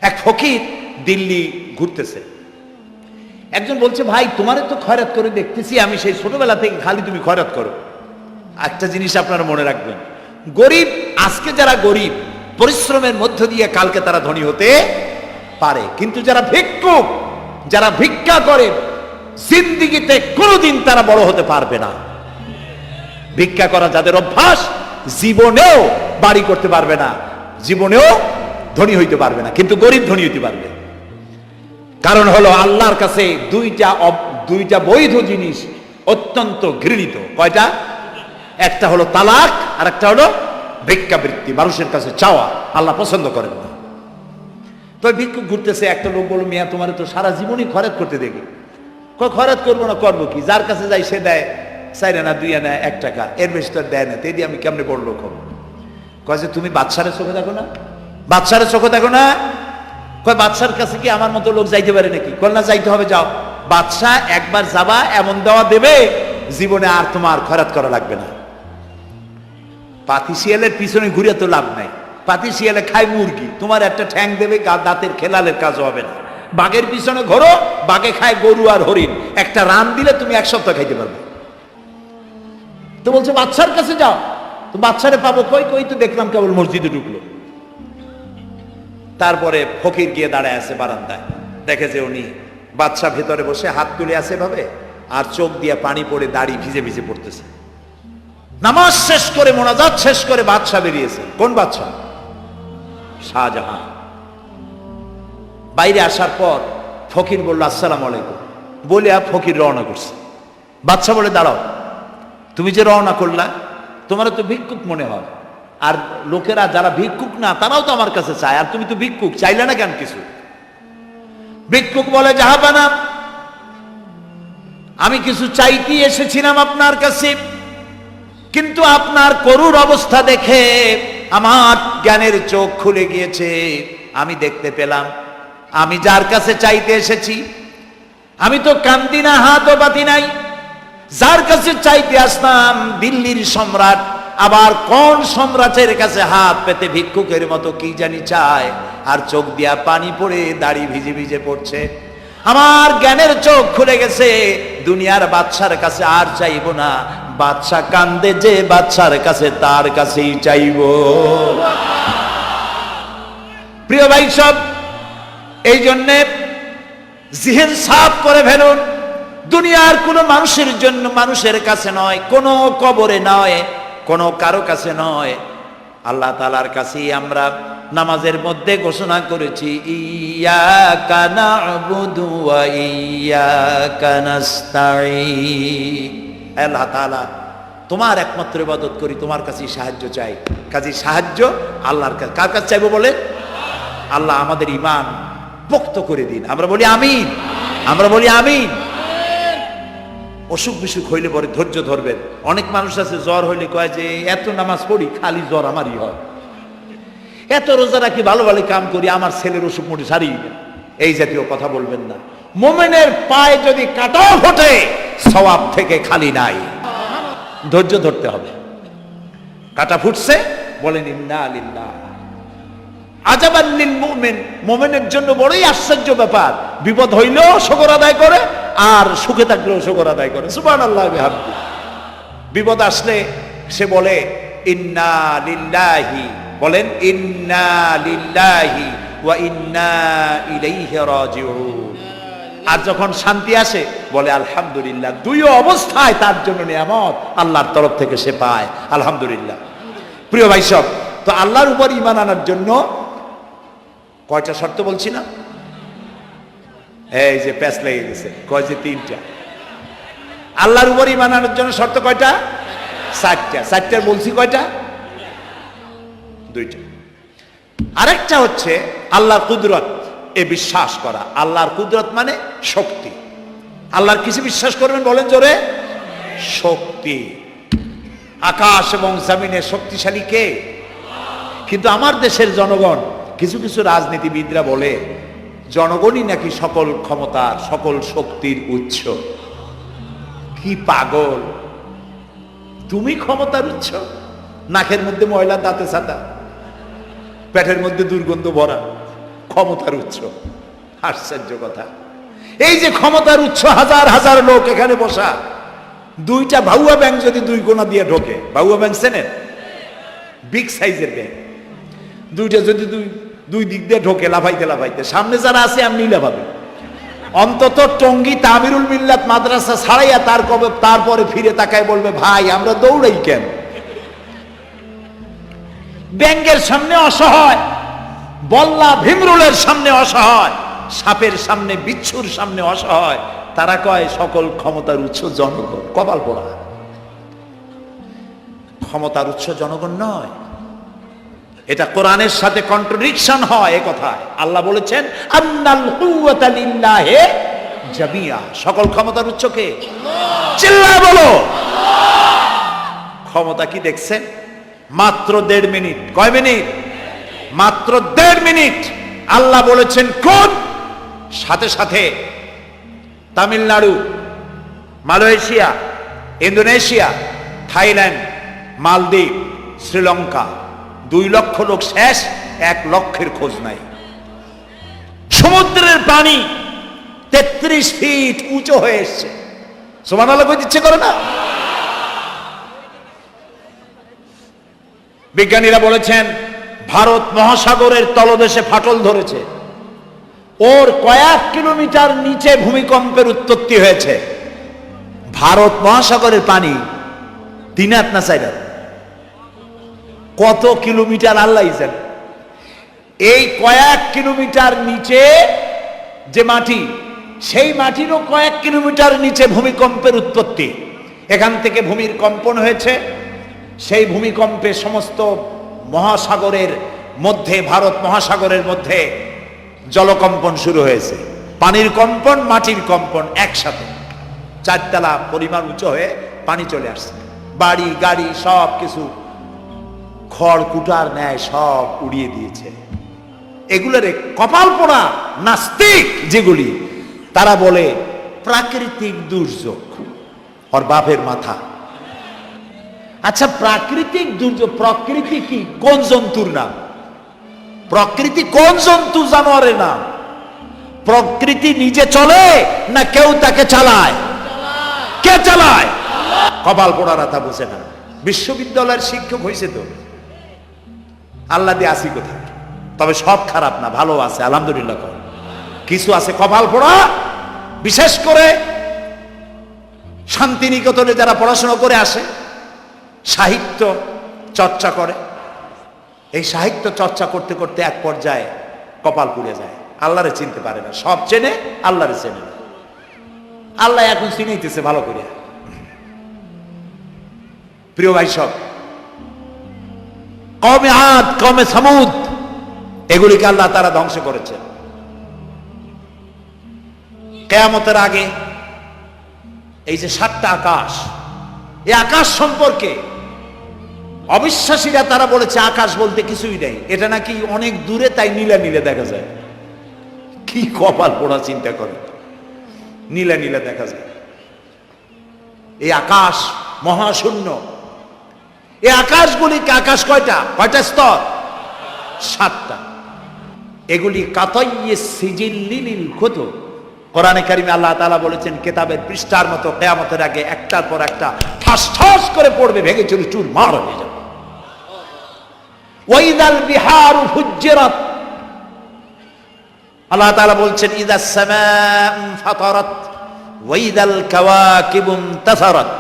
এক ফকির দিল্লি ঘুরতেছে, একজন বলছে, ভাই তোমারে তো খয়রাত করে দেখতেছি আমি সেই ছোটবেলা থেকে, খালি তুমি খয়রাত করো। একটা জিনিস আপনারা মনে রাখবেন, গরিব, আজকে যারা গরিব পরিশ্রমের মধ্য দিয়ে কালকে তারা ধনী হতে পারে, কিন্তু যারা ভিক্ষুক, যারা ভিক্ষা করে, জিন্দেগিতে কোনোদিন তারা বড় হতে পারবে না। ভিক্ষা করা যাদের অভ্যাস, জীবনেও বাড়ি করতে পারবে না, জীবনেও ধনী হইতে পারবে না, কিন্তু গরিব ধনী হইতে পারবে। কারণ হলো আল্লাহর কাছে দুইটা বৈধ জিনিস অত্যন্ত ঘৃণিত। কয়টা? একটা হলো তালাক, আর একটা হলো ভিক্ষাবৃত্তি, মানুষের কাছে চাওয়া। আল্লাহ পছন্দ করেন না। তো ভিক্ষুক ঘুরতেছে, একটা লোক বলল, মিয়া তোমার তো সারা জীবনই খরচ করতে দেখি। খরচ করবো না, করবো কি? যার কাছে যাই সে দেয় 4 আনা 2 আনা 1 টাকা, এর বেশি তো দেয় না, তেদি আমি কেমনে বড় লোক হবো? কয় যে তুমি বাদশারে চোখে দেখো না, বাদশারে চোখে দেখো না। কয় বাদশার কাছে কি আমার মতো লোক যাইতে পারে নাকি? কল না, যাইতে হবে, যাও। বাদশা একবার যাবা, এমন দেওয়া দেবে জীবনে আর তোমার খয়রাত করা লাগবে না। পাতি শিয়ালের পিছনে ঘুরে তো লাভ নাই, পাতি শিয়ালে খায় মুরগি, তোমার একটা ঠ্যাং দেবে, দাঁতের খেলালের কাজ হবে না। বাঘের পিছনে ঘোরো, বাঘে খায় গরু আর হরিণ, একটা রান দিলে তুমি 1 সপ্তাহ খাইতে পারবে। তো বলছে বাদশার কাছে যাও। তো বাদশারে পাবো কই? কই তো দেখলাম কেবল মসজিদে ঢুকলো। তারপরে ফকির গিয়ে দাঁড়ায় আছে বারান্দায়, দেখে যে উনি বাদশা ভেতরে বসে হাত তুলে আছে ভাবে, আর চোখ দিয়ে পানি পড়ে দাড়ি ভিজে ভিজে পড়তেছে। নামাজ শেষ করে, মোনাজাত শেষ করে বাদশা বেরিয়েছে। কোন বাদশা? শাহজাহান। বাইরে আসার পর ফকির বলল, আসসালামু আলাইকুম বলে ফকির রওনা করছে। বাদশা বলে, দাঁড়াও, তুমি যে রওনা করলা, তোমার তো ভিক্ষুক মনে হয়, আর লোকেরা যারা ভিক্ষুক না তারাও তো আমার কাছে চায়, আর তুমি তো ভিক্ষুক, চাইলে না কেন কিছু? ভিক্ষুক বলে, জাহাপানা, আমি কিছু চাইতে এসেছিলাম আপনার কাছে, কিন্তু আপনার করুণ অবস্থা দেখে আমার জ্ঞানের চোখ খুলে গিয়েছে। আমি দেখতে পেলাম আমি যার কাছে চাইতে এসেছি, আমি তো কান্দি না, হাতও পাতি নাই। যার কাছে চাইতে আসলাম দিল্লির সম্রাট, আবার কোন সম্রাটের কাছে হাত পেতে ভিক্ষুকের মতো কি জানি চায়, আর চোখ দিয়া পানি পড়ে দাড়ি ভিজে ভিজে পড়ছে। আমার জ্ঞানের চোখ খুলে গেছে, দুনিয়ার বাদশার কাছে আর চাইব না। বাদশা কান্দে যে বাদশার কাছে, তার কাছেই চাইব। প্রিয় ভাই সব, এই জন্যে জিহ্ন সাফ করে ফেলুন। দুনিয়ার কোনো মানুষের জন্য, মানুষের কাছে নয়, কোনো কবরে নয়, কোনো কারো কাছে নয়, আল্লাহ তাআলার কাছেই আমরা নামাজের মধ্যে ঘোষণা করেছি, ইয়্যাকা না'বুদু ওয়া ইয়্যাকা নাস্তাঈন। আল্লাহ তাআলা, তোমার একমাত্র ইবাদত করি, তোমার কাছেই সাহায্য চাই। কাজেই সাহায্য আল্লাহর কাছে। কার কাছে চাইবো বলে? আল্লাহ আমাদের ঈমান পোক্ত করে দিন। আমরা বলি আমিন, আমরা বলি আমিন। অসুখ বিসুখ হইলে পরে ধৈর্য ধরবেন। অনেক মানুষ আছে জ্বর হইলে কয় যে এত নামাজ পড়ি খালি জ্বর আমারই হয়, এত রোজা রাখি, ভালো ভালো কাম করি, আমার ছেলের অসুখ মোটে সারি না। এই জাতীয় কথা বলবেন না। মুমিনের পায়ে যদি কাঁটাও ফোটে, সওয়াব থেকে খালি নাই। ধৈর্য ধরতে হবে। কাঁটা ফুটছে, বলেন ইন্না লিল্লাহ। আজাবান লিল মুমিন, মুমিনের জন্য বড়ই আশ্চর্য ব্যাপার, বিপদ হইলেও শুকর আদায় করে, আর সুখে থাকলেও শুকর আদায় করে। সুবহানাল্লাহ ওয়া বিহামদিহি। বিপদ আসলে সে বলে ইন্না লিল্লাহি, বলেন ইন্না লিল্লাহি ওয়া ইন্না ইলাইহি রাজিউন। আর যখন শান্তি আসে বলে আলহামদুলিল্লাহ। দুই অবস্থায় তার জন্য নিয়ামত আল্লাহর তরফ থেকে সে পায়, আলহামদুলিল্লাহ। প্রিয় ভাই সব, তো আল্লাহর উপর ঈমান আনার জন্য কয়টা শর্ত বলছি না? এই যে প্যাচ লেগে গেছে, কয় যে 3টা। আল্লাহর উপর ঈমান আনার জন্য শর্ত কয়টা? 4টা। 4টার বলছি কয়টা? 2টা। আরেকটা হচ্ছে আল্লাহর কুদরত, এ বিশ্বাস করা। আল্লাহর কুদরত মানে শক্তি। আল্লাহর কিছু বিশ্বাস করবেন বলেন জোরে? শক্তি। আকাশ এবং জমিনের শক্তিশালী কে? কিন্তু আমার দেশের জনগণ, কিছু কিছু রাজনীতিবিদরা বলে জনগণই নাকি সকল ক্ষমতার, সকল শক্তির উৎস। কি পাগল! তুমি ক্ষমতার উৎস? নাকের মধ্যে ময়লা, দাঁতে ছাতা, পেটের মধ্যে দুর্গন্ধ ভরা, ক্ষমতার উৎস। আশ্চর্য কথা, এই যে ক্ষমতার উৎস, হাজার হাজার লোক এখানে বসা, দুইটা ভাউয়া ব্যাংক যদি দুই কোণা দিয়ে ঢোকে, ভাউয়া ব্যাংক চেনেন? বিগ সাইজের ব্যাংক, দুইটা যদি দুই দিক দিয়ে ঢোকে লাফাইতে লাফাইতে, সামনে যারা আছে এমনি লাফাবে। অন্তত টঙ্গী তামিরুল মিল্লাত মাদ্রাসা ছাড়াইয়া তারপরে ফিরে তাকায় বলবে, ভাই আমরা দৌড়াই কেন? ব্যাংকের সামনে অসহায়, বল্লা ভীমরুলের সামনে অসহায়, সাপের সামনে বিচ্ছুর সামনে অসহায়, তারা কয় সকল ক্ষমতার উৎস জনগণ। কপাল পোড়া, ক্ষমতার উৎস জনগণ নয়। এটা কোরআনের সাথে কন্ট্রাডিকশন হয় এ কথায়। আল্লাহ বলেছেন আন্নাল কুওয়াতা লিল্লাহি জামিয়া, সকল ক্ষমতার উৎস কে? চিল্লায় বলো ক্ষমতা কি দেখছেন? মাত্র 1.5 মিনিট। কয় মিনিট? মাত্র 1.5 মিনিট। আল্লাহ বলেছেন কোন, সাথে সাথে তামিলনাড়ু, মালয়েশিয়া, ইন্দোনেশিয়া, থাইল্যান্ড, মালদ্বীপ, শ্রীলঙ্কা, 2 লক্ষ লোক শেষ, 1 লক্ষের খোঁজ নাই। সমুদ্রের পানি 33 ফিট উঁচু হয়ে এসছে। সুবহানাল্লাহ কইতে ইচ্ছে করে না? বিজ্ঞানীরা বলেছেন ভারত মহাসাগরের তলদেশে ফাটল ধরেছে, ওর কয়েক কিলোমিটার নিচে ভূমিকম্পের উৎপত্তি হয়েছে। ভারত মহাসাগরের পানি 3 হাত না 4 হাত, কত কিলোমিটার আল্লাহ জানে। এই কয়েক কিলোমিটার নিচে যে মাটি, সেই মাটিরও কয়েক কিলোমিটার নিচে ভূমিকম্পের উৎপত্তি। এখান থেকে ভূমির কম্পন হয়েছে, সেই ভূমিকম্পে সমস্ত মহাসাগরের মধ্যে, ভারত মহাসাগরের মধ্যে জলকম্পন শুরু হয়েছে। পানির কম্পন, মাটির কম্পন একসাথে 4 তলা পরিমাণ উঁচু হয়ে পানি চলে আসছে। বাড়ি গাড়ি সব কিছু খড় কুটার ন্যায় সব উড়িয়ে দিয়েছে। এগুলোরে কপাল পোড়া নাস্তিক যেগুলি, তারা বলে প্রাকৃতিক দুর্যোগ। ওর বাপের মাথা। আচ্ছা, প্রাকৃতিক দুর্যোগ, প্রকৃতি কি? কোন জন্তুর নাম? প্রকৃতি কোন জন্তু জানোয়ারের নাম? প্রকৃতি নিজে চলে না কেউ তাকে চালায়? কে চালায়? কপাল পোড়ারা তা বুঝে না। বিশ্ববিদ্যালয়ের শিক্ষক হয়েছে তো, আল্লাহ দিয়ে আসি কোথায়? তবে সব খারাপ না, ভালো আছে আলহামদুলিল্লাহ। কিছু আছে কপাল পোড়া, বিশেষ করে শান্তিনিকেতনে যারা পড়াশোনা করে আসে, সাহিত্য চর্চা করে, এই সাহিত্য চর্চা করতে করতে এক পর্যায়ে কপাল পুড়ে যায়, আল্লাহরে চিনতে পারে না। সব চেনে, আল্লাহরে চেনে না। আল্লাহ এখন চিনাইতেছে ভালো করে। প্রিয় ভাই সব, কওমে আদ, কওমে সামুদ, এগুলিকে আল্লাহ তারা ধ্বংস করেছে। কিয়ামতের আগে এই যে 7টা আকাশ, এই আকাশ সম্পর্কে অবিশ্বাসীরা তারা বলেছে আকাশ বলতে কিছুই নেই, এটা নাকি অনেক দূরে, তাই নীলা নীলে দেখা যায়। কি কপাল পোড়া, চিন্তা করে, নীলা নীলা দেখা যায়। এই আকাশ মহাশূন্য। এই আকাশগুলিকে, আকাশ কয়টা? কয়টা স্তর? 7টা। এগুলি কাতাইয়ে সিজিল্লিল কুতুব। কোরআনে কারিমে আল্লাহ তাআলা বলেছেন কিতাবের পৃষ্ঠার মতো কিয়ামতের আগে একটার পর একটা ঠাস ঠাস করে পড়বে, ভেঙে চুরি চুরমার হয়ে যাবে। ওয়াইদাল বিহারু ফুজ্জিরাত, আল্লাহ তাআলা বলছেন ইদাস সামাউ ফাতারাত ওয়াইদাল কাওয়াকিবু ইনতাসারাত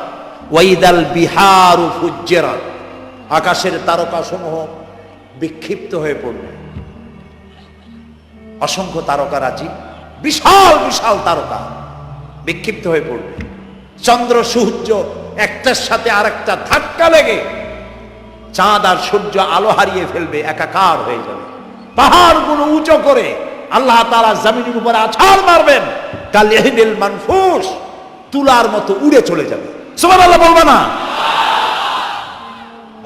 ওয়াইদাল বিহারু ফুজ্জিরাত। আকাশের তারকাসমূহ বিক্ষিপ্ত হয়ে পড়বে। অসংখ্য তারকারাজি, বিশাল বিশাল তারকা বিক্ষিপ্ত হয়ে পড়বে। চন্দ্র সূর্য একটার সাথে আরেকটা ধাক্কা লেগে চাঁদ আর সূর্য আলো হারিয়ে ফেলবে, একাকার হয়ে যাবে। পাহাড়গুলো উঁচু করে আল্লাহ তাআলা জমিনের উপরে আছাড় মারবেন, কালিহিল মানফুস, তুলার মতো উড়ে চলে যাবে। সুবহানাল্লাহ বলবা না?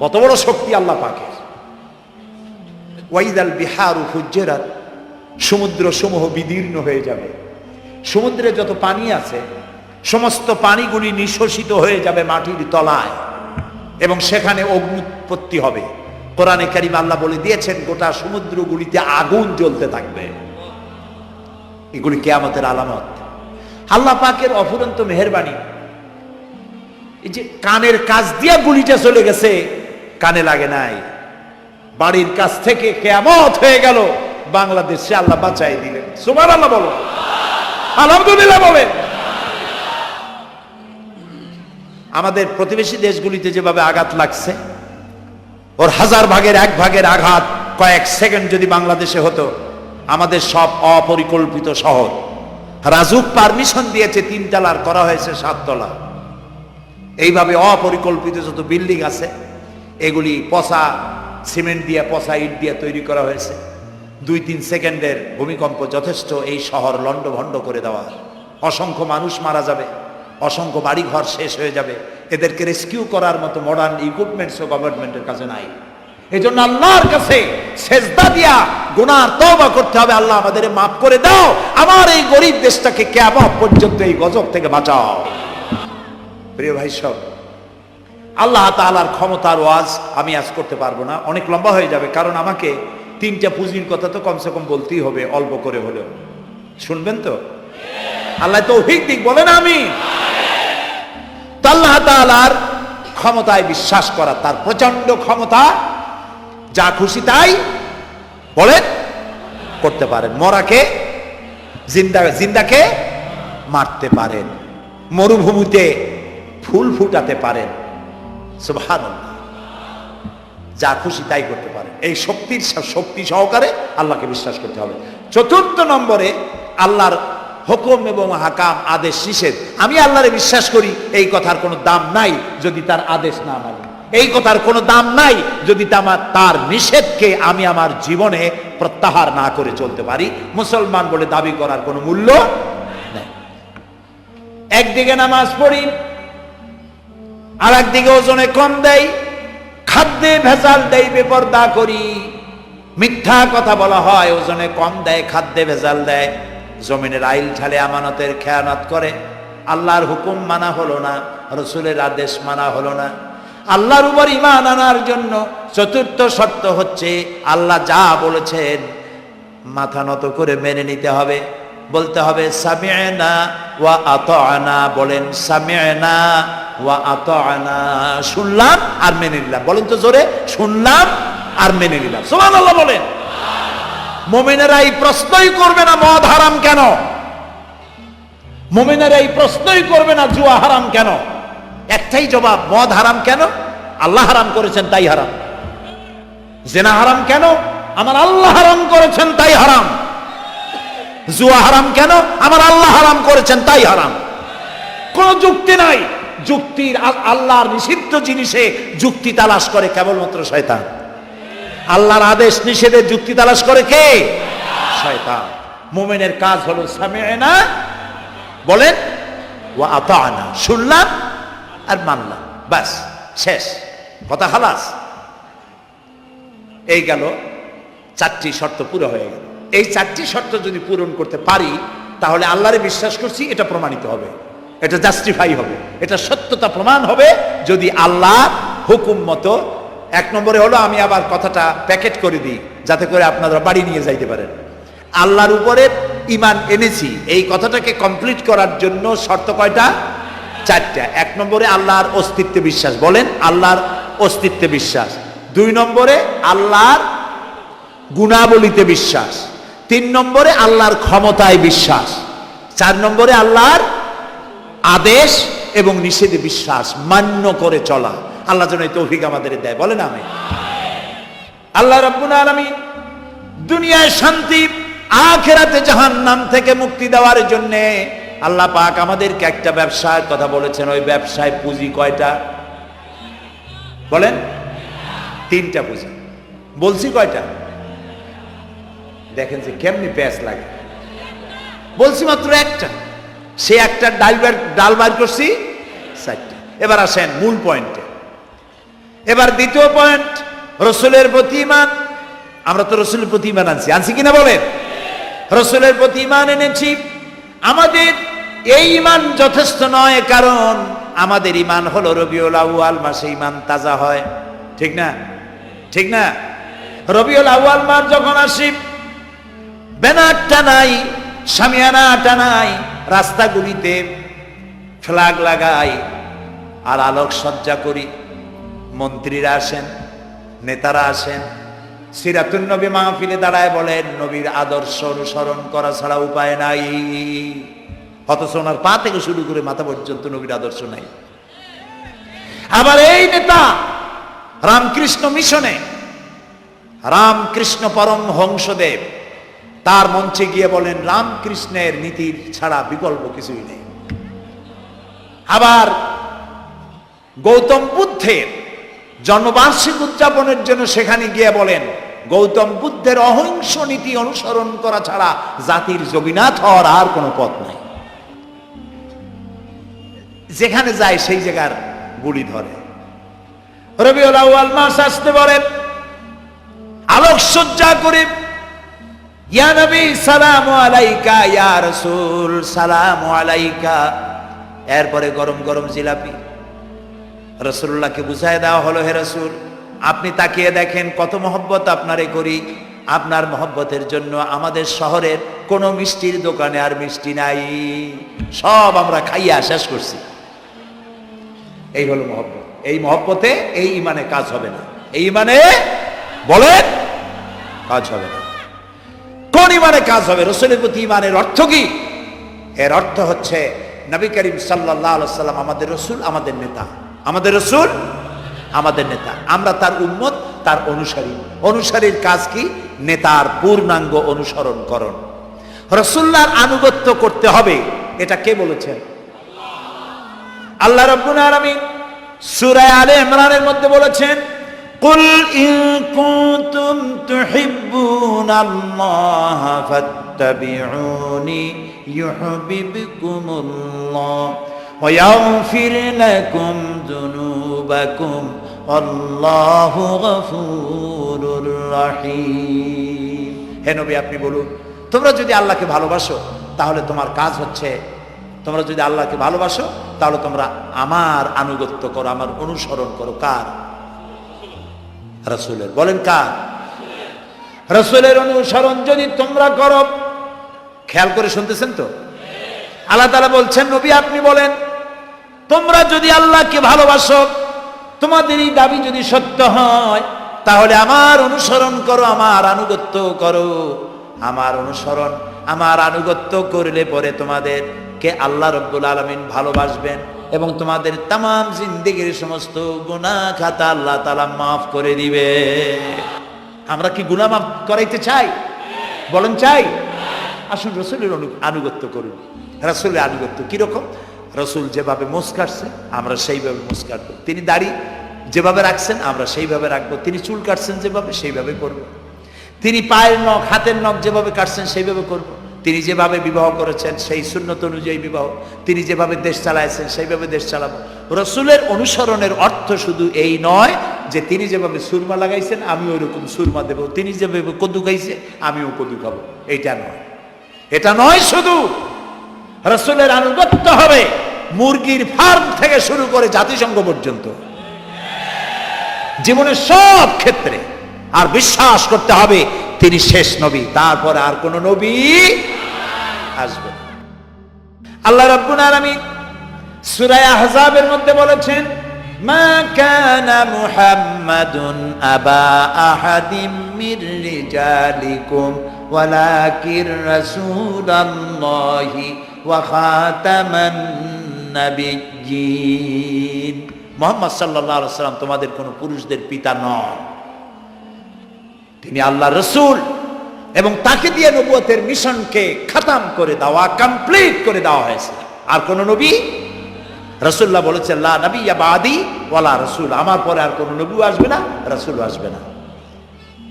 কত বড় শক্তি আল্লাহ পাকের। ওয়াইদাল বিহারু ফুজ্জিরাত, সমুদ্র সমূহ বিদীর্ণ হয়ে যাবে। সমুদ্রে যত পানি আছে সমস্ত পানিগুলি নিঃশোষিত হয়ে যাবে মাটির তলায়, এবং সেখানে অগ্নি উৎপত্তি হবে। কোরআনে কারিমে আল্লাহ বলে দিয়েছেন গোটা সমুদ্রগুলিতে আগুন জ্বলতে থাকবে। এগুলি কিয়ামতের আলামত। আল্লাহ পাকের অফুরন্ত মেহেরবানি। এই যে কানের কাছ দিয়ে গুলিটা চলে গেছে, কানে লাগে নাই, বাড়ির কাছ থেকে কিয়ামত হয়ে গেল, বাংলাদেশে আল্লাহ বাঁচাই দিলেন। সুবহানাল্লাহ বলো, আলহামদুলিল্লাহ বলেন। আমাদের প্রতিবেশী দেশগুলিতে যেভাবে আঘাত লাগছে, ওর 1000 ভাগের 1 ভাগের আঘাত কয়েক সেকেন্ড যদি বাংলাদেশে হতো, আমাদের সব অপরিকল্পিত শহর, রাজুক পারমিশন দিয়েছে 3 তলার, করা হয়েছে 7 তলা। এইভাবে অপরিকল্পিত যত বিল্ডিং আছে এগুলি পচা সিমেন্ট দিয়ে, পচা ইট দিয়ে তৈরি করা হয়েছে। 2-3 সেকেন্ডের ভূমিকম্প যথেষ্ট এই শহর লন্ডভন্ড করে দেওয়ার। অসংখ্য মানুষ মারা যাবে, অসংখ্য বাড়িঘর শেষ হয়ে যাবে। এদেরকে রেস্কিউ করার মতো মডার্ন ইকুইপমেন্টসও গভর্নমেন্টের কাছে নাই। এই জন্য আল্লাহর কাছে সেজদা দিয়া গুনার তওবা করতে হবে, আল্লাহ আমাদের মাফ করে দাও, আমার এই গরিব দেশটাকে কিয়ামত পর্যন্ত এই গজব থেকে বাঁচাও। প্রিয় ভাই সব, আল্লাহ তাআলার ক্ষমতার ওয়াজ আমি আজ করতে পারবো না, অনেক লম্বা হয়ে যাবে। কারণ আমাকে 3টা পুঁজির কথা তো কমসে কম বলতেই হবে, অল্প করে হলেও। শুনবেন তো? আল্লাহ তৌফিক দিক, বলেন আমিন। তো আল্লাহ তাআলার ক্ষমতায় বিশ্বাস করা, তার প্রচন্ড ক্ষমতা, যা খুশি তাই বলেন করতে পারেন। মরাকে জিন্দাকে মারতে পারেন, মরুভূমিতে ফুল ফুটাতে পারেন। সুবহানাল্লাহ, যা খুশি তাই করতে পারেন। এই শক্তি সহকারে আল্লাহকে বিশ্বাস করতে হবে। 4 নম্বরে আল্লাহর হুকুম এবং হাকাম, আদেশ নিষেধ। আমি আল্লাহরে বিশ্বাস করি, এই কথার কোনো দাম নাই যদি তার আদেশ না মানি। এই কথার কোনো দাম নাই যদি তার নিষেধকে আমি আমার জীবনে প্রত্যাহার না করে চলতে পারি। মুসলমান বলে দাবি করার কোনো মূল্য নেই। একদিকে নামাজ পড়ি, আর একদিকে ওজনে কম দেয়, খাদ্যে ভেজাল দেয়, বেপরদা করি, মিথ্যা কথা বলা হয়, ওজনে কম দেয়, খাদ্যে ভেজাল দেয়, জমিনের আইল ঢালে, আমানতের খেয়ানত করে, আল্লাহর হুকুম মানা হলো না, রসুলের আদেশ মানা হলো না। আল্লাহর উপর ঈমান আনার জন্য 4র্থ শর্ত হচ্ছে আল্লাহ যা বলেছেন মাথা নত করে মেনে নিতে হবে, বলতে হবে সামি'না ওয়া আতা'না। বলেন সামি'না ওয়া আতা'না, শুনলাম আর মেনে নিলাম। বলেন তো জোরে, শুনলাম আর মেনে নিলাম। সুবহানাল্লাহ বলেন। মুমিনেরা এই প্রশ্নই করবে না মদ হারাম কেন, মুমিনেরা এই প্রশ্নই করবে না জুয়া হারাম কেন। একটাই জবাব, মদ হারাম কেন? আল্লাহ হারাম করেছেন তাই হারাম। জিনা হারাম কেন? আমার আল্লাহ হারাম করেছেন তাই হারাম। জুয়া হারাম কেন? আমার আল্লাহ হারাম করেছেন তাই হারাম। কোন যুক্তি নাই। যুক্তির, আল্লাহর নিষিদ্ধ জিনিসে যুক্তি তালাশ করে কেবলমাত্র শয়তান। আল্লাহর আদেশ নিষেধের যুক্তি তালাশ করে কে? শয়তান। মুমিনের কাজ হলো সামি'না, বলেন, ওয়া আতা'না, শুনলাম আর মানলাম, বাস, শেষ কথা, খালাস। এই গেল 4টি শর্ত পুরো হয়ে গেল। এই 4টি শর্ত যদি পূরণ করতে পারি তাহলে আল্লাহরে বিশ্বাস করছি এটা প্রমাণিত হবে, এটা জাস্টিফাই হবে, এটা সত্যতা প্রমাণ হবে যদি আল্লাহ হুকুম মতো। 1 নম্বরে হলো, আমি আবার কথাটা প্যাকেট করে দিই যাতে করে আপনারা বাড়ি নিয়ে যাইতে পারেন। আল্লাহর উপরে ঈমান এনেছি, এই কথাটাকে কমপ্লিট করার জন্য শর্ত কয়টা? 4টা। 1 নম্বরে আল্লাহর অস্তিত্বে বিশ্বাস, বলেন আল্লাহর অস্তিত্বে বিশ্বাস। 2 নম্বরে আল্লাহর গুণাবলীতে বিশ্বাস। 3 নম্বরে আল্লাহর ক্ষমতায় বিশ্বাস। 4 নম্বরে আল্লাহর আদেশ এবং নিষেধে বিশ্বাস, মান্য করে চলা। আল্লাহ যেন এই তৌফিক আমাদের দেয়, বলেন আমিন। আল্লাহ রাব্বুল আলামিন দুনিয়ায় শান্তি, আখিরাতে জাহান্নাম থেকে মুক্তি দেওয়ার জন্য আল্লাহ পাক আমাদেরকে একটা ব্যবসার কথা বলেছেন। ওই ব্যবসায় পুঁজি কয়টা? বলেন। 3টা পুঁজি। বলছি কয়টা? দেখেন যে কেমনি প্যাঁচ লাগে। বলছি মাত্র একটা, সে একটা ডাল বার করছি 4টা। এবার আসেন মূল পয়েন্টে। এবার দ্বিতীয় পয়েন্ট, রসুলের প্রতি ঈমান। আমরা তো রসুলের প্রতি ঈমান আনছি কিনা বলেন? রসুলের প্রতি ঈমান এনেছি। আমাদের এই ঈমান যথেষ্ট নয়, কারণ আমাদের ঈমান হলো রবিউল আউয়াল মাসে ঈমান তাজা হয়, ঠিক না? ঠিক না? রবিউল আউয়াল মাস যখন আসি, ব্যানার টানাই, শামিয়ানা টানাই, রাস্তাগুলিতে ফ্ল্যাগ লাগাই আর আলোক সজ্জা করি। মন্ত্রীরা আসেন, নেতারা আসেন, সিরাতুন নবী মাহফিলে দাঁড়ায় বলেন নবীর আদর্শ অনুসরণ করা ছাড়া উপায় নাই। অথচ ওনার পা থেকে শুরু করে মাথা পর্যন্ত নবীর আদর্শ নাই। আবার এই নেতা রামকৃষ্ণ মিশনে, রামকৃষ্ণ পরমহংসদেব তার মঞ্চে গিয়ে বলেন রামকৃষ্ণের নীতির ছাড়া বিকল্প কিছুই নেই। আবার গৌতম বুদ্ধের জন্মবার্ষিকী উদযাপনের জন্য সেখানে গিয়ে বলেন গৌতম বুদ্ধের অহিংস নীতি অনুসরণ করা ছাড়া জাতির যোগীনাথ হওয়ার আর কোনো পথ নাই। যেখানে যায় সেই জায়গার গুলি ধরে। রবিউল আউয়াল মাস আসতে পারে, আলোকসজ্জা করে ইয়া নবী সালামু আলাইকা, ইয়া রাসূল সালামু আলাইকা। এরপরে গরম গরম জিলাপি রাসূলুল্লাহকে বুঝায় দেওয়া হলো, হে রাসূল আপনি তাকিয়ে দেখেন কত মহব্বত আপনারে করি, আপনার মহব্বতের জন্য আমাদের শহরের কোনো মিষ্টির দোকানে আর মিষ্টি নাই, সব আমরা খাইয়া শেষ করছি। এই হলো মহব্বত। এই মহব্বতে এই ইমানে কাজ হবে না। এই ইমানে বলেন কাজ হবে না। কোন ইমানে কাজ হবে? রাসূলের প্রতি ইমানের অর্থ কি? এর অর্থ হচ্ছে নবী করিম সাল্লাল্লাহু আলাইহি ওয়াসাল্লাম আমাদের রাসূল, আমাদের নেতা। আমাদের রাসূল আমাদের নেতা, আমরা তার উম্মত, তার অনুসারী। অনুসারীর কাজ কি? নেতার পূর্ণাঙ্গ অনুসরণ করণ। রাসূলুল্লাহর আনুগত্য করতে হবে, এটা কে বলেছেন? আল্লাহ রাব্বুল আলামিন সূরা আলে ইমরানের মধ্যে বলেছেন কুল ইন কুনতুম তুহিব্বুনাল্লাহা ফাত্তাবিউনি ইউহিব্বুকুমুল্লাহ ওয়া ইয়াগফির লাকুম যুনুবাকুম আল্লাহু গফুরুর রহিম। হে নবী আপনি বলুন, তোমরা যদি আল্লাহকে ভালোবাসো তাহলে তোমার কাজ হচ্ছে, তোমরা যদি আল্লাহকে ভালোবাসো তাহলে তোমরা আমার আনুগত্য করো, আমার অনুসরণ করো। কার? রাসূলের। বলেন কার? রাসূলের অনুসরণ যদি তোমরা করো, খেয়াল করে শুনতেছেন তো? আল্লাহ তাআলা বলছেন নবী আপনি বলেন তোমরা যদি আল্লাহকে ভালোবাসো, তোমাদের এই দাবি যদি সত্য হয় তাহলে আমার অনুসরণ করো, আমার আনুগত্য করো। আমার অনুসরণ, আমার আনুগত্য করলে পরে তোমাদেরকে আল্লাহ রাব্বুল আলামিন ভালোবাসবেন এবং তোমাদের তামাম জিন্দেগির সমস্ত গুনাহ খাতা আল্লাহ তাআলা মাফ করে দিবে। আমরা কি গুনাহ মাফ করাইতে চাই? বলেন চাই? আসুন রাসূলের আনুগত্য করুন। রাসূলের আনুগত্য কিরকম? রাসূল যেভাবে মোস কাটছে আমরা সেইভাবে মোস কাটবো। তিনি দাড়ি যেভাবে রাখছেন আমরা সেইভাবে রাখবো। তিনি চুল কাটছেন যেভাবে সেইভাবে করব। তিনি পায়ের নখ, হাতের নখ যেভাবে কাটছেন সেইভাবে করব। তিনি যেভাবে বিবাহ করেছেন সেই সুন্নত অনুযায়ী বিবাহ, তিনি যেভাবে দেশ চালাইছেন সেইভাবে দেশ চালাবো। রাসূলের অনুসরণের অর্থ শুধু এই নয় যে তিনি যেভাবে সুরমা লাগাইছেন আমি ওইরকম সুরমা দেব, তিনি যেভাবে কদু খাইছে আমিও কদু খাবো, এইটা নয়। এটা নয়, শুধু রাসূলের আনুগত্য হবে মুরগির ফার্ম থেকে শুরু করে জাতিসংঘ পর্যন্ত, জীবনের সব ক্ষেত্রে। আর বিশ্বাস করতে হবে তিনি শেষ নবী, তারপরে আর কোন নবী আসবে না। আল্লাহ রাব্বুল আলামিন সূরা আহজাবের মধ্যে বলেছেন মা কানা মুহাম্মাদুন আবা আহাদিম মির রিজালিকুম ওয়ালাকির রাসূলুল্লাহি ওয়া খাতামান নাবিয়্যিন। মুহাম্মদ সাল্লাল্লাহু আলাইহি ওয়াসাল্লাম তোমাদের কোন পুরুষদের পিতা নন, তিনি আল্লাহর রাসূল এবং তাকে দিয়ে নবুয়তের মিশনকে খতম করে দেওয়া, কমপ্লিট করে দেওয়া হয়েছে। আর কোন নবী, রাসূলুল্লাহ বলেছেন লা নাবিয়্যা বাদি ওয়ালা রাসূল, আমার পরে আর কোন নবী আসবে না, রাসূল আসবে না।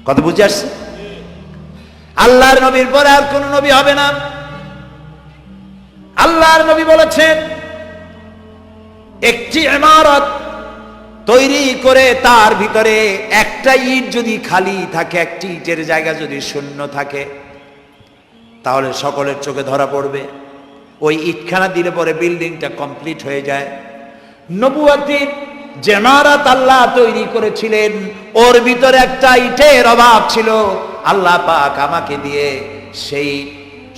কথা বুঝে আসছে? আল্লাহর নবীর পরে আর কোন নবী হবে না। আল্লাহর নবী বলেছেন একটি ইমারত তৈরি করে তার ভিতরে একটা ইট যদি খালি থাকে, একটি ইটের জায়গা যদি শূন্য থাকে তাহলে সকলের চোখে ধরা পড়বে। ওই ইটখানা দিলে পরে বিল্ডিংটা কমপ্লিট হয়ে যায়। নবুয়তের যে ইমারত আল্লাহ তৈরি করেছিলেন, ওর ভিতরে একটা ইটের অভাব ছিল। আল্লাহ পাক আমাকে দিয়ে সেই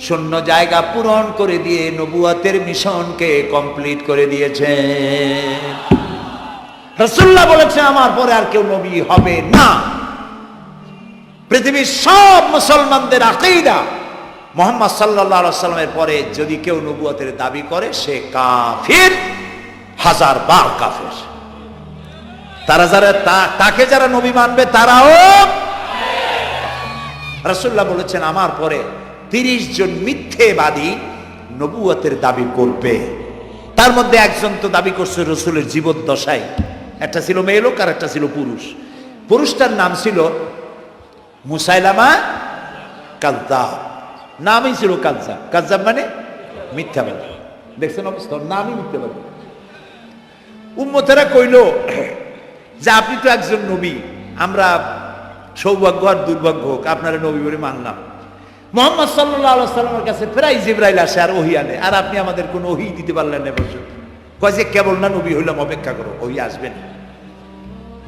শূন্য জায়গা পূরণ করে দিয়ে নবুয়তের মিশনকে কমপ্লিট করে দিয়েছেন। রাসূলুল্লাহ বলেছেন আমার পরে আর কেউ নবী হবে না। পৃথিবীর সব মুসলমানদের আকীদা, মুহাম্মদ সাল্লাল্লাহু আলাইহি ওয়াসাল্লামের পরে যদি কেউ নবুয়তের দাবি করে সে কাফির, হাজার বার কাফির। তাকে যারা নবী মানবে তারাও। রাসূলুল্লাহ বলেছেন আমার পরে 30 জন মিথ্যেবাদী নবুয়তের দাবি করবে। তার মধ্যে একজন তো দাবি করছে রাসূলের জীবদ্দশায়, একটা ছিল মেয়ে লোক আর একটা ছিল পুরুষ। পুরুষটার নাম ছিল মুসাইলামা কাযযাব, নামই ছিল কাযযাব। কাযযাব মানে মিথ্যাবাদী। দেখছেন অবস্থা, নামই মিথ্যাবাদী। উম্মতেরা কইল যে আপনি তো একজন নবী, আমরা সৌভাগ্য আর দুর্ভাগ্য হোক আপনারা নবী বলে মানলাম। মুহাম্মদ সাল্লাল্লাহু আলাইহি ওয়াসাল্লামের কাছে প্রায় জিবরাইল আসে আর ওহী আনে, আর আপনি আমাদের কোনো ওহী দিতে পারলেন না পর্যন্ত। কয় যে কেবল না নবী হইলাম, অপেক্ষা করো, ওহী আসবেন।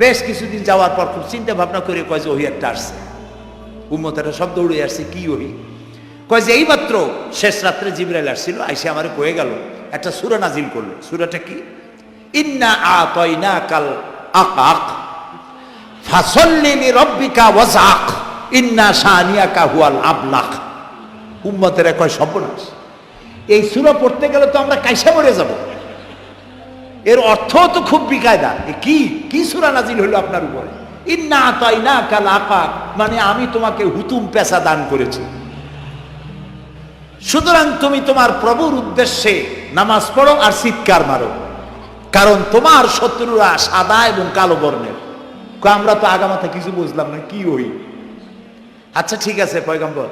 বেশ কিছুদিন যাওয়ার পর খুব চিন্তা ভাবনা করে কয় যে ওহী একটা আসছে। উম্মতেরা সব দৌড়ে আসছে, কি ওহী? কয় যে এইমাত্র শেষ রাত্রে জিবরাইল আসছিল, আইসে আমারে কয়ে গেল একটা সূরা নাজিল করলো। সূরাটা কি? ইন্না আতাইনাকাল আকাক ফাসাল্লি লিরাব্বিকা ওয়াজআক ইন্না শানিয়াকা হুয়াল আবলাক। উম্মতেরা কয় সর্বনাশ, এই সূরা পড়তে গেলে তো আমরা কাইসা মরে যাব। এর অর্থ তো খুব বিকায়দা। কি সূরা নাজিল হইল আপনার উপরে? ইন্না আতাইনাকাল আকাক মানে আমি তোমাকে হুতুম পেশা দান করেছি, সুতরাং তুমি তোমার প্রভুর উদ্দেশ্যে নামাজ পড়ো আর চিৎকার মারো, কারণ তোমার শত্রুরা সাদা এবং কালো বর্ণের। আমরা তো আগামাথা কিছু বুঝলাম না, কি ওই? আচ্ছা ঠিক আছে, পয়গম্বর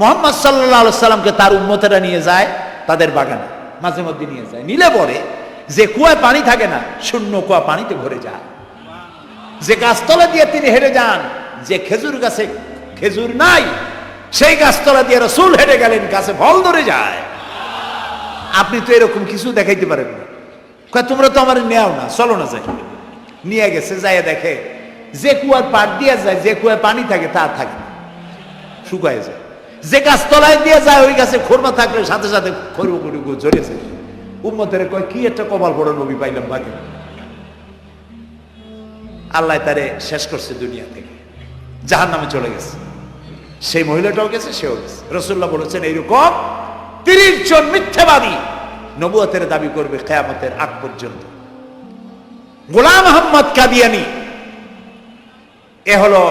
মুহাম্মদ সাল্লাল্লাহু আলাইহি সাল্লামকে তার উম্মতেরা নিয়ে যায় তাদের বাগানে, মাঝে মধ্যে নিয়ে যায়। নিলে পরে যে কুয়ায় পানি থাকে না, শূন্য কুয়া পানিতে ভরে যায়। যে গাছতলা দিয়ে তিনি হেঁটে যান, যে খেজুর গাছে খেজুর নাই সেই গাছতলা দিয়ে রাসূল হেঁটে গেলেন, গাছে ফল ধরে যায়। আপনি তো এরকম কিছু দেখাইতে পারেন না। তোমরা তো আমার নেও না, চলো না যাই। নিয়ে গেছে, যাইয়া দেখে যে কুয়ার পাড় দিয়ে যায়, যে কুয়ায় পানি থাকে তা থাকে না, শুকায় যায়। যে গাছ তলায় দিয়ে যায় ওই গাছে খোরমা থাকলে সাথে সাথে খরু ঝরেছে। উম্মতের কয় কি একটা কপাল বড় নবী পাইলাম বাকি। আল্লাহ তারে শেষ করছে দুনিয়া থেকে, জাহান্নামে চলে গেছে। সেই মহিলাটাও গেছে, সেও গেছে। রাসূলুল্লাহ বলেছেন এইরকম 30 জন মিথ্যাবাদী নবুয়তের দাবি করবে কিয়ামতের আগ পর্যন্ত। গোলাম আহমদ কাদিয়ানী, এ হলো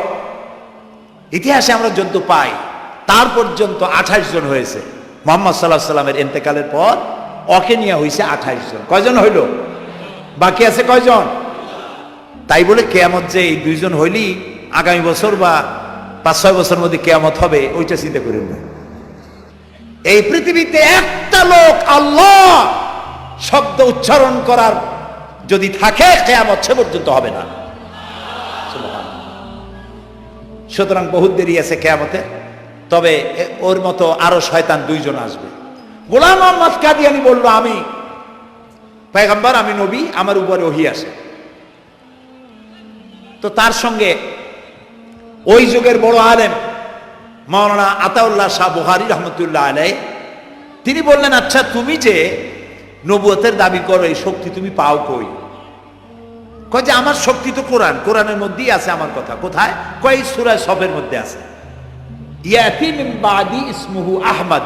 ইতিহাসে আমরা যদ্য পাই তার পর্যন্ত 28 জন হয়েছে। মুহাম্মদ সাল্লাল্লাহু আলাইহি সাল্লামের ইন্তেকালের পর ওকে নিয়ে হয়েছে 28 জন। কয়জন হইল? বাকি আছে কয়জন? তাই বলে কিয়ামত যে এই 2 জন হইলি আগামী বছর বা 5-6 বছরের মধ্যে কিয়ামত হবে ওইটা চিন্তা করেন না। এই পৃথিবীতে একটা লোক আল্লাহ শব্দ উচ্চারণ করার যদি থাকে কিয়ামত সে পর্যন্ত হবে না। সুতরাং বহুত দেরি আছে কিয়ামতে। তবে ওর মতো আরো শয়তান 2 জন আসবে। গোলাম আহমদ কাদিয়ানী বলল আমি পয়গম্বর, আমি নবী, আমার উপরে ওহী আসে। তো তার সঙ্গে ওই যুগের বড় আলেম মাওলানা আতাউল্লাহ শাহ বুখারী রহমতুল্লাহ আলাইহি, তিনি বললেন আচ্ছা তুমি যে নবুয়তের দাবি করো এই শক্তি তুমি পাও কই? কয় যে আমার শক্তি তো কোরআন, কোরআনের মধ্যেই আছে আমার কথা। কোথায়? কয় সূরা সফের মধ্যে আছে। ইয়াতি মিন বাদি ইসমুহু আহমদ,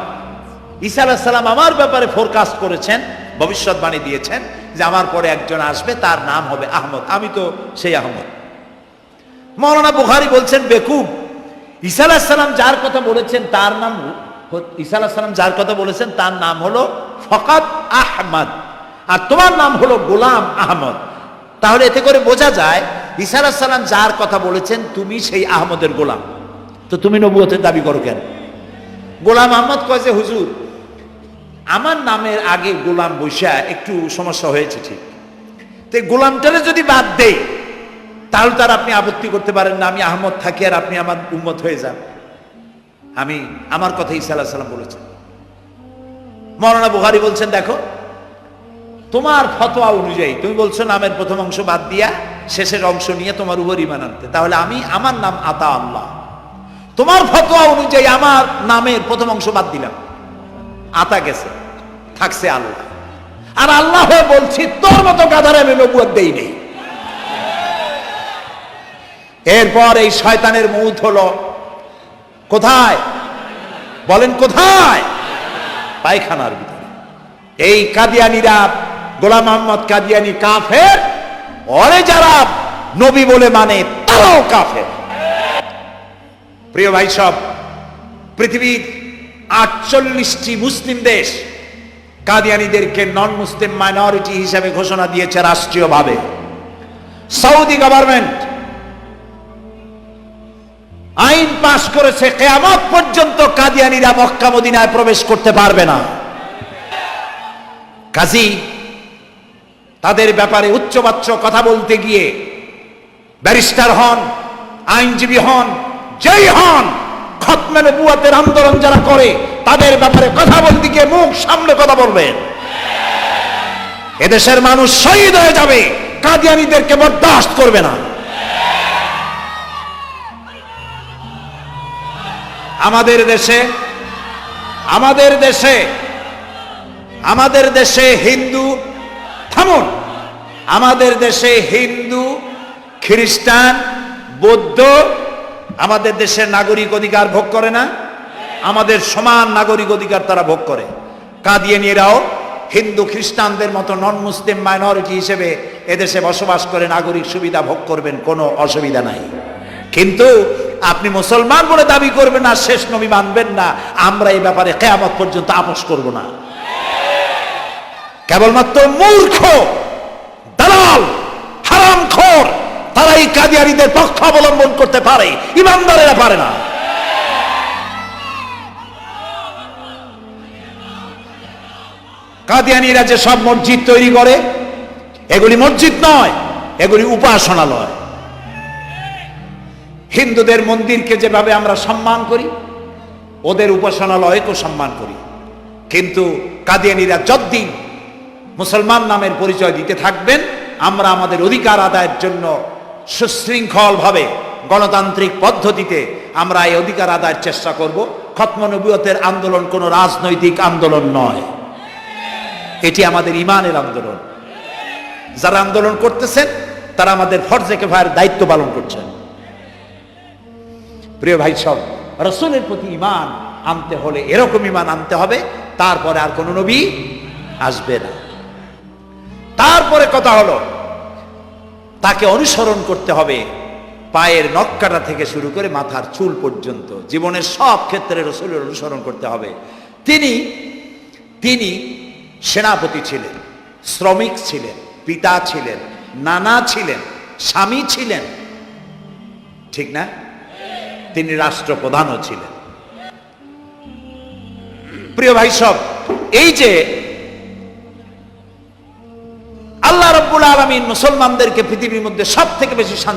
ঈসা আলাইহিস সালাম আমার ব্যাপারে ফোরকাস্ট করেছেন, ভবিষ্যৎবাণী দিয়েছেন যে আমার পরে একজন আসবে তার নাম হবে আহমদ, আমি তো সেই আহমদ। মাওলানা বুখারী বলছেন বেকুব, ঈসা আলাইহিস সালাম যার কথা বলেছেন তার নাম, ঈসা আলাইহিস সালাম যার কথা বলেছেন তার নাম হলো ফকাত আহমদ, আর তোমার নাম হলো গোলাম আহমদ। তাহলে এতে করে বোঝা যায় ঈসা আলাইহিস সালাম যার কথা বলেছেন তুমি সেই আহমদের গোলাম, তো তুমি নবুয়তের দাবি করো কেন? গোলাম আহমদ কয় যে হুজুর আমার নামের আগে গোলাম বৈশা একটু সমস্যা হয়েছে, ঠিক, তো গোলামটারে যদি বাদ দেই তাহলে তার আপনি আপত্তি করতে পারেন না আমি আহমদ থাকি আর আপনি আমার উম্মত হয়ে যান। আমি আমার কথা ঈসা আলাইহিস সালাম বলেছেন। মাওলানা বুখারী বলছেন দেখো তোমার ফতোয়া অনুযায়ী তুমি বলছো নামের প্রথম অংশ বাদ দিয়া শেষের অংশ নিয়ে তোমার উপর ঈমান আনতে, তাহলে আমার নাম আতা আল্লাহ, তোমার ফতোয়া অনুযায়ী আমার নামের প্রথম অংশ বাদ দিলাম, আতা গেছে, থাকছে আল্লাহ। আর আল্লাহ বলছি তোর মতো গাধারে আমি নবুয়ত দেই নেই। এরপর এই শয়তানের মৌত হলো কোথায় বলেন, কোথায়? পায়খানার ভিতরে। এই কাদিয়ানীরা, গোলাম মোহাম্মদ কাদিয়ানী কাফের, ওরে যারা নবী বলে মানে তারাও কাফের। প্রিয় ভাই সব, পৃথিবীর 48টি মুসলিম দেশ কাদিয়ানীদেরকে নন মুসলিম মাইনরিটি হিসেবে ঘোষণা দিয়েছে রাষ্ট্রীয়ভাবে। সৌদি গভর্নমেন্ট আইন পাশ করেছে কিয়ামত পর্যন্ত কাদিয়ানীরা মক্কা মদিনায় প্রবেশ করতে পারবে না। কাজী তাদের ব্যাপারে উচ্চবাচ্য কথা বলতে গিয়ে ব্যারিস্টার হন, আইনজীবী হন, যেই হন, খতমে নবুয়তের আন্দোলন যারা করে তাদের ব্যাপারে কথা বলতে গিয়ে মুখ সামনে কথা বলবেন। এদেশের মানুষ শহীদ হয়ে যাবে, কাদিয়ানীদেরকে বরদাস্ত করবে না। আমাদের দেশে হিন্দু, থামুন, আমাদের দেশে হিন্দু, খ্রিস্টান, বৌদ্ধ আমাদের দেশের নাগরিক অধিকার ভোগ করে না? আমাদের সমান নাগরিক অধিকার তারা ভোগ করে। কাদিয়ানীরাও হিন্দু খ্রিস্টানদের মতো নন মুসলিম মাইনরিটি হিসেবে এদেশে বসবাস করে নাগরিক সুবিধা ভোগ করবেন, কোনো অসুবিধা নাই। কিন্তু আপনি মুসলমান বলে দাবি করবেন না, শেষ নবী মানবেন না, আমরা এই ব্যাপারে কিয়ামত পর্যন্ত আপোষ করব না। কেবলমাত্র মূর্খ, দালাল, হারামখোর তারাই কাদিয়ানীদের পক্ষ অবলম্বন করতে পারে, ইমানদারেরা পারে না। কাদিয়ানীরা যে সব মসজিদ তৈরি করে, এগুলি মসজিদ নয়, এগুলি উপাসনালয়। হিন্দুদের মন্দিরকে যেভাবে আমরা সম্মান করি, ওদের উপাসনালয়কেও সম্মান করি। কিন্তু কাদিয়ানীরা যতদিন মুসলমান নামের পরিচয় দিতে থাকবেন, আমরা আমাদের অধিকার আদায়ের জন্য সুশৃঙ্খলভাবে গণতান্ত্রিক পদ্ধতিতে আমরা এই অধিকার আদায়ের চেষ্টা করব। খতমে নবুয়তের আন্দোলন কোনো রাজনৈতিক আন্দোলন নয়, এটি আমাদের ঈমানের আন্দোলন। যারা আন্দোলন করতেছেন তারা আমাদের ফরজে কিফায়ার দায়িত্ব পালন করছেন। প্রিয় ভাই সব, রাসূলের প্রতি ঈমান আনতে হলে এরকম ঈমান আনতে হবে, তারপরে আর কোন নবী আসবে না। তারপরে কথা হলো তাকে অনুসরণ করতে হবে পায়ের নখকাটা থেকে শুরু করে মাথার চুল পর্যন্ত, জীবনের সব ক্ষেত্রে রাসূলের অনুসরণ করতে হবে। তিনি সেনাপতি ছিলেন, শ্রমিক ছিলেন, পিতা ছিলেন, নানা ছিলেন, স্বামী ছিলেন, ঠিক না? তিনি রাষ্ট্রপ্রধানও ছিলেন। প্রিয় ভাই সব, এই যে আল্লাহ রাব্বুল আলামিন মুসলমানদেরকে পৃথিবীর মধ্যে সব থেকে বেশি শান্তি